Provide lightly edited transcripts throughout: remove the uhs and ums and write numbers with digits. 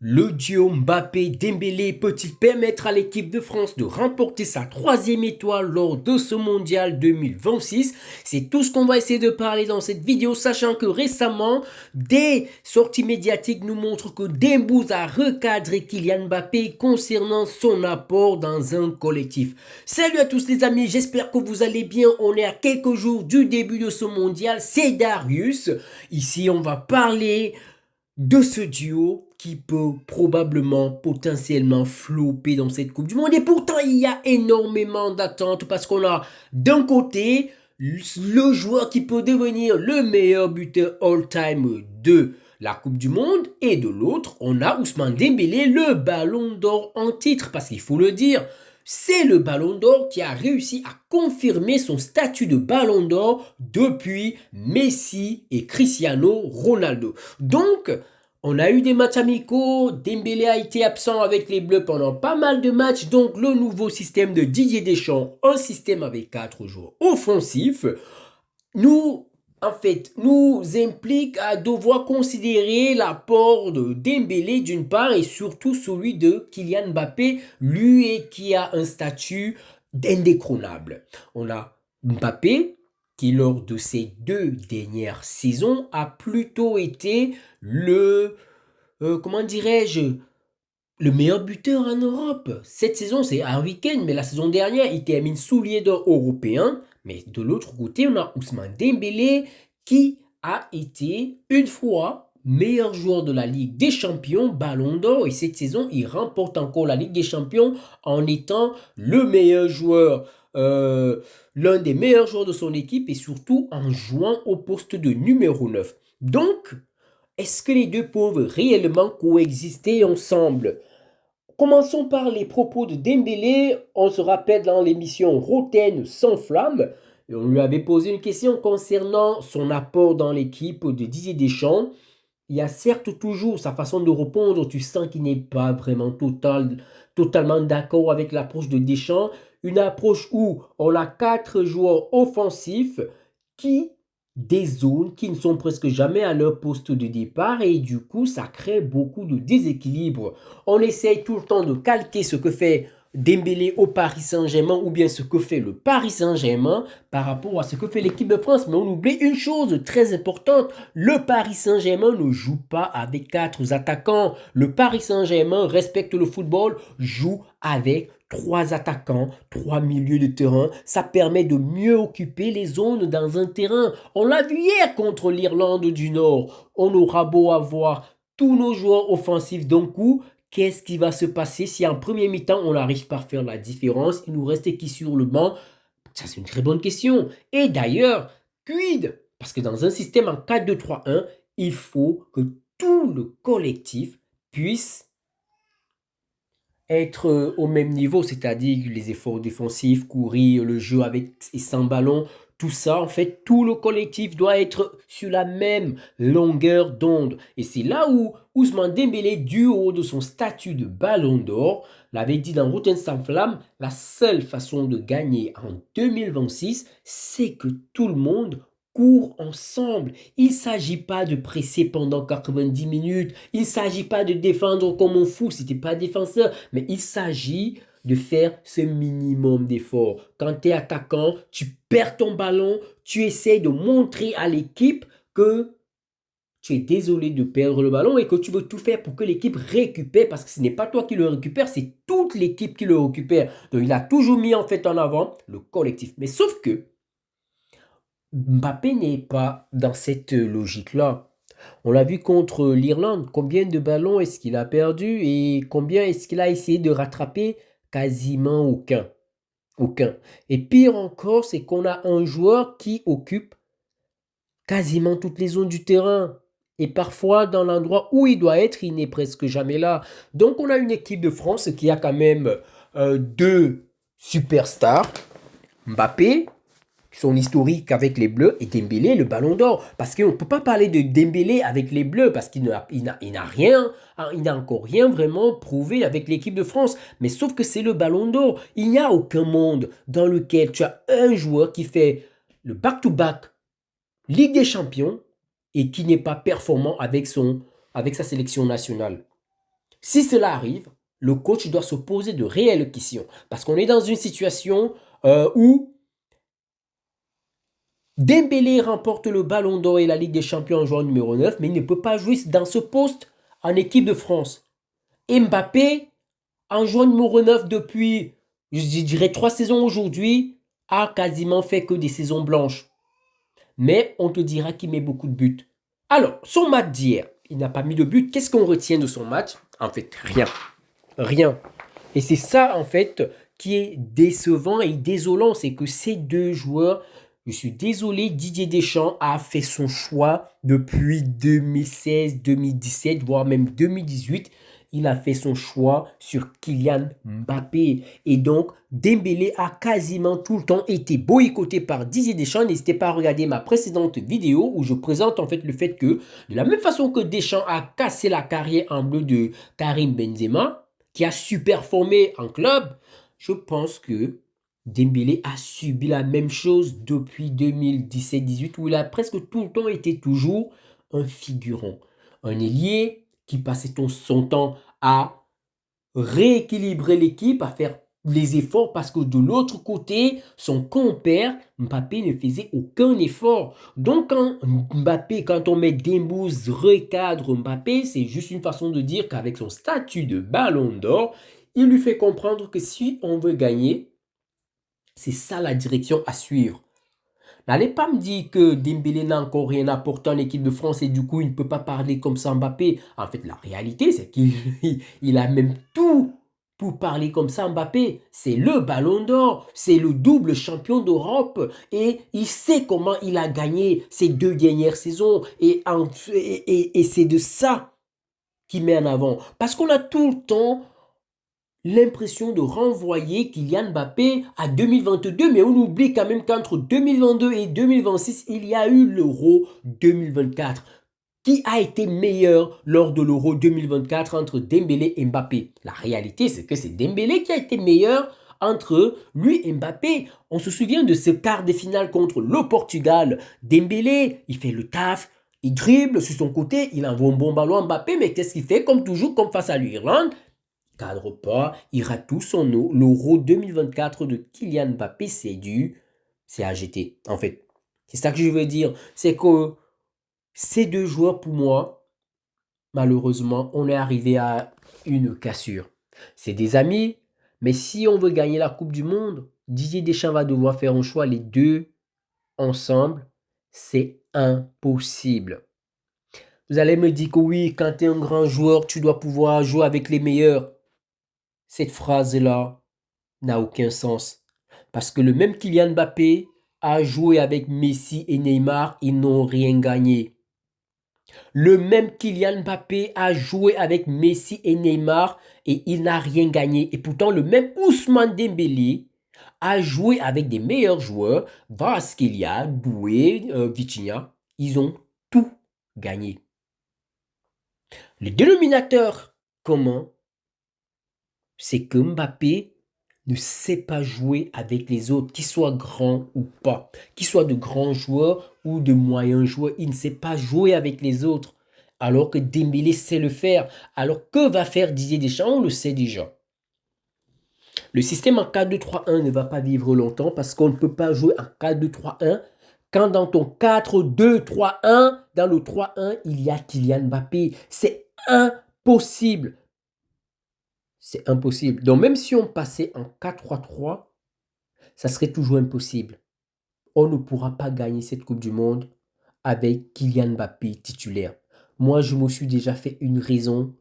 Le duo Mbappé-Dembélé peut-il permettre à l'équipe de France de remporter sa troisième étoile lors de ce mondial 2026? C'est tout ce qu'on va essayer de parler dans cette vidéo, sachant que récemment, des sorties médiatiques nous montrent que Dembouz a recadré Kylian Mbappé concernant son apport dans un collectif. Salut à tous les amis, j'espère que vous allez bien. On est à quelques jours du début de ce mondial, c'est Darius. Ici, on va parler de ce duo qui peut probablement, potentiellement flopper dans cette Coupe du Monde. Et pourtant, il y a énormément d'attentes parce qu'on a d'un côté le joueur qui peut devenir le meilleur buteur all-time de la Coupe du Monde et de l'autre, on a Ousmane Dembélé, le ballon d'or en titre. Parce qu'il faut le dire, c'est le ballon d'or qui a réussi à confirmer son statut de ballon d'or depuis Messi et Cristiano Ronaldo. Donc, on a eu des matchs amicaux, Dembélé a été absent avec les Bleus pendant pas mal de matchs, donc le nouveau système de Didier Deschamps, un système avec 4 joueurs offensifs, nous implique à devoir considérer l'apport de Dembélé d'une part et surtout celui de Kylian Mbappé, lui qui a un statut indétrônable. On a Mbappé qui lors de ses 2 dernières saisons a plutôt été comment dirais-je, le meilleur buteur en Europe. Cette saison, c'est Harry Kane, mais la saison dernière, il termine soulier d'or européen. Mais de l'autre côté, on a Ousmane Dembélé qui a été une fois meilleur joueur de la Ligue des Champions, Ballon d'Or. Et cette saison, il remporte encore la Ligue des Champions en étant le meilleur joueur, l'un des meilleurs joueurs de son équipe et surtout en jouant au poste de numéro 9. Donc, est-ce que les deux peuvent réellement coexister ensemble? Commençons par les propos de Dembélé. On se rappelle dans l'émission Roten sans flamme. On lui avait posé une question concernant son apport dans l'équipe de Didier Deschamps. Il y a certes toujours sa façon de répondre. Tu sens qu'il n'est pas vraiment totalement d'accord avec l'approche de Deschamps. Une approche où on a 4 joueurs offensifs qui des zones qui ne sont presque jamais à leur poste de départ et du coup ça crée beaucoup de déséquilibre. On essaye tout le temps de calquer ce que fait Dembélé au Paris Saint-Germain ou bien ce que fait le Paris Saint-Germain par rapport à ce que fait l'équipe de France. Mais on oublie une chose très importante, le Paris Saint-Germain ne joue pas avec 4 attaquants. Le Paris Saint-Germain respecte le football, joue avec 3 attaquants, 3 milieux de terrain. Ça permet de mieux occuper les zones dans un terrain. On l'a vu hier contre l'Irlande du Nord. On aura beau avoir tous nos joueurs offensifs d'un coup. Qu'est-ce qui va se passer si en premier mi-temps, on n'arrive pas à faire la différence? Il nous reste qui sur le banc? Ça, c'est une très bonne question. Et d'ailleurs, quid? Parce que dans un système en 4-2-3-1, il faut que tout le collectif puisse être au même niveau, c'est-à-dire les efforts défensifs, courir, le jeu avec et sans ballon, tout ça, en fait, tout le collectif doit être sur la même longueur d'onde. Et c'est là où Ousmane Dembélé, du haut de son statut de ballon d'or, l'avait dit dans Routen sans flamme, la seule façon de gagner en 2026, c'est que tout le monde court ensemble. Il ne s'agit pas de presser pendant 90 minutes. Il ne s'agit pas de défendre comme on fout si tu n'es pas défenseur. Mais il s'agit de faire ce minimum d'efforts. Quand tu es attaquant, tu perds ton ballon, tu essaies de montrer à l'équipe que tu es désolé de perdre le ballon et que tu veux tout faire pour que l'équipe récupère parce que ce n'est pas toi qui le récupère, c'est toute l'équipe qui le récupère. Donc il a toujours mis en fait en avant le collectif. Mais sauf que Mbappé n'est pas dans cette logique-là. On l'a vu contre l'Irlande. Combien de ballons est-ce qu'il a perdu et combien est-ce qu'il a essayé de rattraper? Quasiment aucun. Aucun. Et pire encore, c'est qu'on a un joueur qui occupe quasiment toutes les zones du terrain. Et parfois, dans l'endroit où il doit être, il n'est presque jamais là. Donc, on a une équipe de France qui a quand même 2 superstars. Mbappé, son historique avec les Bleus, et Dembélé, le ballon d'or. Parce qu'on ne peut pas parler de Dembélé avec les Bleus, parce qu'il n'a rien, il n'a encore rien vraiment prouvé avec l'équipe de France. Mais sauf que c'est le ballon d'or. Il n'y a aucun monde dans lequel tu as un joueur qui fait le back-to-back Ligue des Champions et qui n'est pas performant avec sa sélection nationale. Si cela arrive, le coach doit se poser de réelles questions. Parce qu'on est dans une situation où Dembélé remporte le Ballon d'Or et la Ligue des Champions en joueur numéro 9, mais il ne peut pas jouer dans ce poste en équipe de France. Mbappé, en joueur numéro 9 depuis, je dirais, 3 saisons aujourd'hui, a quasiment fait que des saisons blanches. Mais on te dira qu'il met beaucoup de buts. Alors, son match d'hier, il n'a pas mis de but. Qu'est-ce qu'on retient de son match? En fait, rien. Rien. Et c'est ça, en fait, qui est décevant et désolant. C'est que ces deux joueurs, je suis désolé, Didier Deschamps a fait son choix depuis 2016, 2017, voire même 2018. Il a fait son choix sur Kylian Mbappé. Et donc, Dembélé a quasiment tout le temps été boycotté par Didier Deschamps. N'hésitez pas à regarder ma précédente vidéo où je présente en fait le fait que, de la même façon que Deschamps a cassé la carrière en bleu de Karim Benzema, qui a super formé en club, je pense que Dembélé a subi la même chose depuis 2017-18 où il a presque tout le temps été toujours un figurant. Un ailier qui passait son temps à rééquilibrer l'équipe, à faire les efforts parce que de l'autre côté, son compère, Mbappé, ne faisait aucun effort. Donc quand on met Dembouz recadre Mbappé, c'est juste une façon de dire qu'avec son statut de ballon d'or, il lui fait comprendre que si on veut gagner, c'est ça la direction à suivre. N'allez pas me dire que Dembélé n'a encore rien apporté en équipe de France et du coup il ne peut pas parler comme ça Mbappé. En fait, la réalité, c'est qu'il il a même tout pour parler comme ça Mbappé. C'est le ballon d'or, c'est le double champion d'Europe et il sait comment il a gagné ces 2 dernières saisons et c'est de ça qu'il met en avant. Parce qu'on a tout le temps l'impression de renvoyer Kylian Mbappé à 2022, mais on oublie quand même qu'entre 2022 et 2026, il y a eu l'Euro 2024. Qui a été meilleur lors de l'Euro 2024 entre Dembélé et Mbappé? La réalité, c'est que c'est Dembélé qui a été meilleur entre lui et Mbappé. On se souvient de ce quart de finale contre le Portugal. Dembélé, il fait le taf, il dribble sur son côté, il envoie un bon ballon à Mbappé, mais qu'est-ce qu'il fait? Comme toujours, comme face à l'Irlande, cadre pas, il rate tout son eau. L'Euro 2024 de Kylian Mbappé, c'est à jeter. En fait, c'est ça que je veux dire. C'est que ces deux joueurs, pour moi, malheureusement, on est arrivé à une cassure. C'est des amis, mais si on veut gagner la Coupe du Monde, Didier Deschamps va devoir faire un choix, les deux ensemble. C'est impossible. Vous allez me dire que oui, quand tu es un grand joueur, tu dois pouvoir jouer avec les meilleurs. Cette phrase-là n'a aucun sens. Parce que le même Kylian Mbappé a joué avec Messi et Neymar, ils n'ont rien gagné. Le même Kylian Mbappé a joué avec Messi et Neymar et il n'a rien gagné. Et pourtant, le même Ousmane Dembélé a joué avec des meilleurs joueurs, Kvaratskhelia, Doué, Vitinha. Ils ont tout gagné. Le dénominateur commun, c'est que Mbappé ne sait pas jouer avec les autres, qu'ils soient grands ou pas, qu'ils soient de grands joueurs ou de moyens joueurs, il ne sait pas jouer avec les autres, alors que Dembélé sait le faire. Alors que va faire Didier Deschamps? On le sait déjà. Le système en 4-2-3-1 ne va pas vivre longtemps parce qu'on ne peut pas jouer en 4-2-3-1 quand dans ton 4-2-3-1, dans le 3-1, il y a Kylian Mbappé. C'est impossible. C'est impossible. Donc même si on passait en 4-3-3, ça serait toujours impossible. On ne pourra pas gagner cette Coupe du Monde avec Kylian Mbappé titulaire. Moi, je me suis déjà fait une raison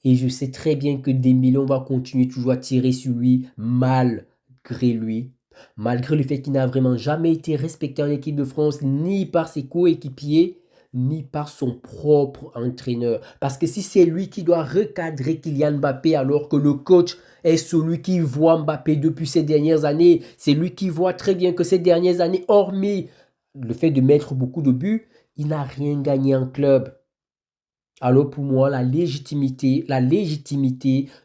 et je sais très bien que Dembélé, on va continuer toujours à tirer sur lui malgré lui. Malgré le fait qu'il n'a vraiment jamais été respecté en équipe de France, ni par ses coéquipiers, ni par son propre entraîneur. Parce que si c'est lui qui doit recadrer Kylian Mbappé alors que le coach est celui qui voit Mbappé depuis ces dernières années, c'est lui qui voit très bien que ces dernières années, hormis le fait de mettre beaucoup de buts, il n'a rien gagné en club. Alors pour moi, la légitimité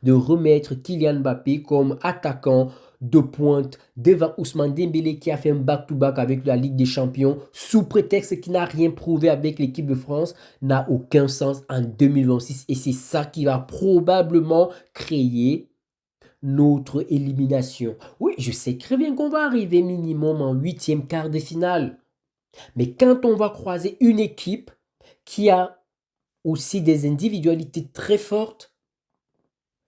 de remettre Kylian Mbappé comme attaquant de pointe devant Ousmane Dembélé qui a fait un back-to-back avec la Ligue des Champions sous prétexte qu'il n'a rien prouvé avec l'équipe de France n'a aucun sens en 2026 et c'est ça qui va probablement créer notre élimination. Oui, je sais très bien qu'on va arriver minimum en huitième quart de finale. Mais quand on va croiser une équipe qui a aussi des individualités très fortes,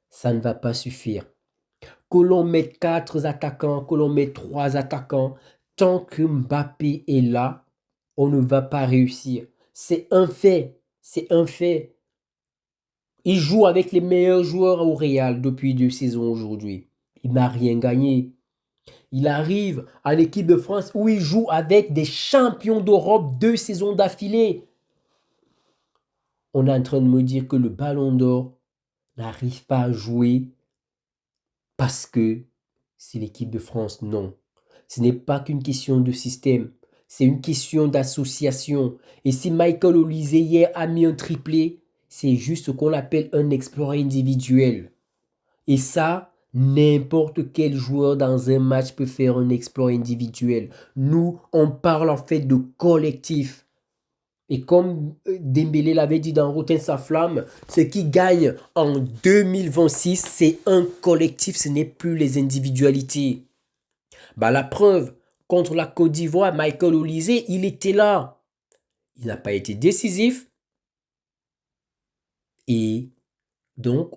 ça ne va pas suffire. Que l'on mette 4 attaquants, que l'on mette 3 attaquants, tant que Mbappé est là, on ne va pas réussir. C'est un fait. C'est un fait. Il joue avec les meilleurs joueurs au Real depuis 2 saisons aujourd'hui. Il n'a rien gagné. Il arrive à l'équipe de France où il joue avec des champions d'Europe 2 saisons d'affilée. On est en train de me dire que le Ballon d'Or n'arrive pas à jouer parce que c'est l'équipe de France. Non. Ce n'est pas qu'une question de système. C'est une question d'association. Et si Michael Olise hier a mis un triplé, c'est juste ce qu'on appelle un exploit individuel. Et ça, n'importe quel joueur dans un match peut faire un exploit individuel. Nous, on parle en fait de collectif. Et comme Dembélé l'avait dit dans Rotin sa flamme, ce qui gagne en 2026, c'est un collectif, ce n'est plus les individualités. Bah, la preuve, contre la Côte d'Ivoire, Michael Olise, il était là. Il n'a pas été décisif. Et donc,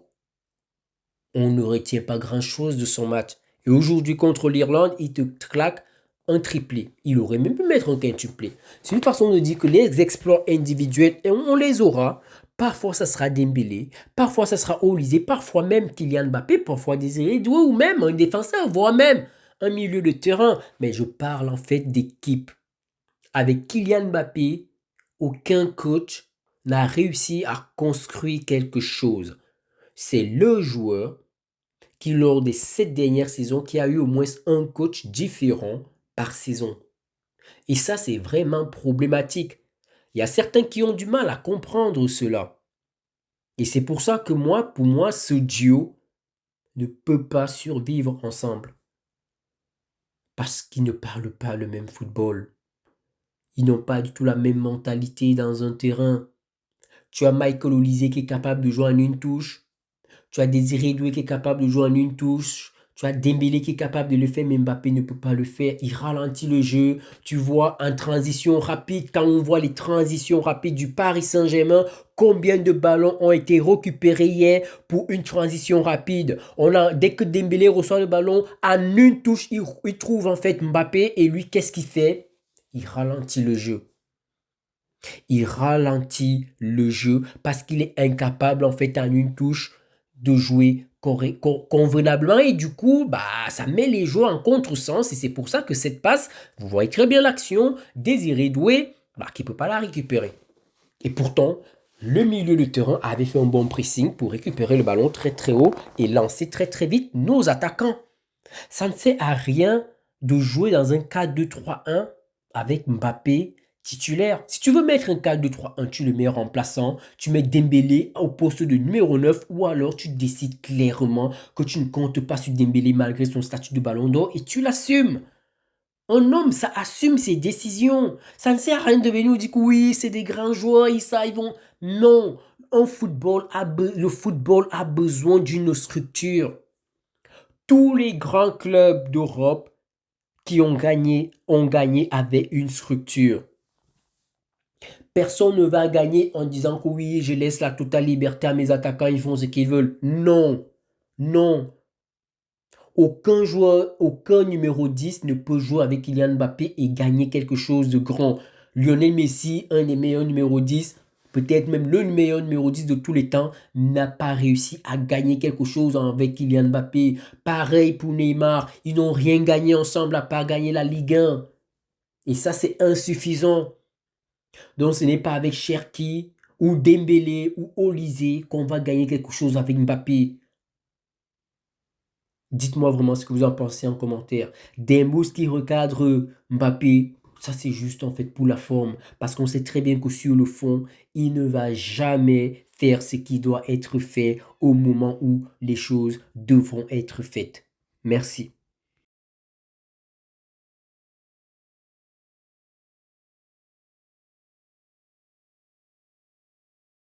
on ne retient pas grand-chose de son match. Et aujourd'hui, contre l'Irlande, il te claque un triplé. Il aurait même pu mettre un quintuplé. C'est une façon de dire que les exploits individuels, on les aura. Parfois, ça sera Dembélé. Parfois, ça sera Olise. Parfois même Kylian Mbappé. Parfois Désiré Doué ou même un défenseur, voire même un milieu de terrain. Mais je parle en fait d'équipe. Avec Kylian Mbappé, aucun coach n'a réussi à construire quelque chose. C'est le joueur qui, lors des 7 dernières saisons, qui a eu au moins un coach différent par saison. Et ça, c'est vraiment problématique. Il y a certains qui ont du mal à comprendre cela. Et c'est pour ça que pour moi, ce duo ne peut pas survivre ensemble. Parce qu'ils ne parlent pas le même football. Ils n'ont pas du tout la même mentalité dans un terrain. Tu as Michael Olise qui est capable de jouer en une touche. Tu as Désiré Doué qui est capable de jouer en une touche. Tu as Dembélé qui est capable de le faire, mais Mbappé ne peut pas le faire. Il ralentit le jeu. Tu vois, en transition rapide, quand on voit les transitions rapides du Paris Saint-Germain, combien de ballons ont été récupérés hier pour une transition rapide. Dès que Dembélé reçoit le ballon, en une touche, il trouve en fait Mbappé. Et lui, qu'est-ce qu'il fait? Il ralentit le jeu. Il ralentit le jeu parce qu'il est incapable en fait en une touche de jouer convenablement et du coup ça met les joueurs en contresens et c'est pour ça que cette passe, vous voyez très bien l'action, Désiré Doué qui ne peut pas la récupérer. Et pourtant, le milieu de terrain avait fait un bon pressing pour récupérer le ballon très très haut et lancer très très vite nos attaquants. Ça ne sert à rien de jouer dans un 4-2-3-1 avec Mbappé titulaire. Si tu veux mettre un 4-2-3-1, tu le mets remplaçant, tu mets Dembélé au poste de numéro 9 ou alors tu décides clairement que tu ne comptes pas sur Dembélé malgré son statut de ballon d'or et tu l'assumes. Un homme, ça assume ses décisions. Ça ne sert à rien de venir dire que oui, c'est des grands joueurs, ils vont... Non, le football a besoin d'une structure. Tous les grands clubs d'Europe qui ont gagné avec une structure. Personne ne va gagner en disant que oui, je laisse la totale liberté à mes attaquants, ils font ce qu'ils veulent. Non, non. Aucun joueur, aucun numéro 10 ne peut jouer avec Kylian Mbappé et gagner quelque chose de grand. Lionel Messi, un des meilleurs numéro 10, peut-être même le meilleur numéro 10 de tous les temps, n'a pas réussi à gagner quelque chose avec Kylian Mbappé. Pareil pour Neymar, ils n'ont rien gagné ensemble à part gagner la Ligue 1. Et ça, c'est insuffisant. Donc, ce n'est pas avec Cherki ou Dembélé ou Olise qu'on va gagner quelque chose avec Mbappé. Dites-moi vraiment ce que vous en pensez en commentaire. Des mousses qui recadrent Mbappé, ça c'est juste en fait pour la forme. Parce qu'on sait très bien que sur le fond, il ne va jamais faire ce qui doit être fait au moment où les choses devront être faites. Merci.